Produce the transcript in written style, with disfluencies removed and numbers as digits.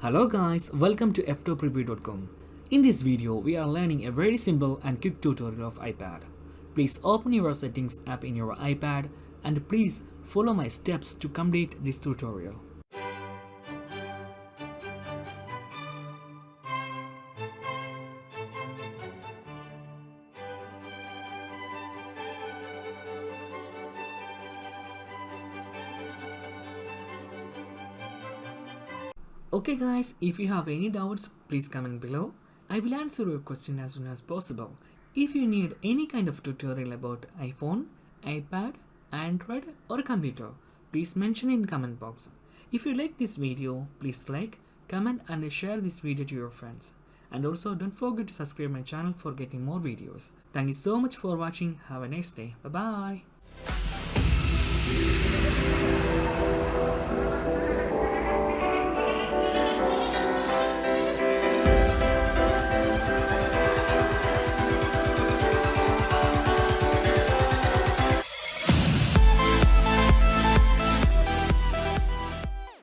Hello guys, welcome to Ftopreview.com. In this video, we are learning a very simple and quick tutorial of iPad. Please open your settings app in your iPad and please follow my steps to complete this tutorial. Okay guys, if you have any doubts, please comment below. I will answer your question as soon as possible. If you need any kind of tutorial about iPhone, iPad, Android or computer, please mention in comment box. If you like this video, please like, comment and share this video to your friends. And also don't forget to subscribe my channel for getting more videos. Thank you so much for watching. Have a nice day. Bye bye.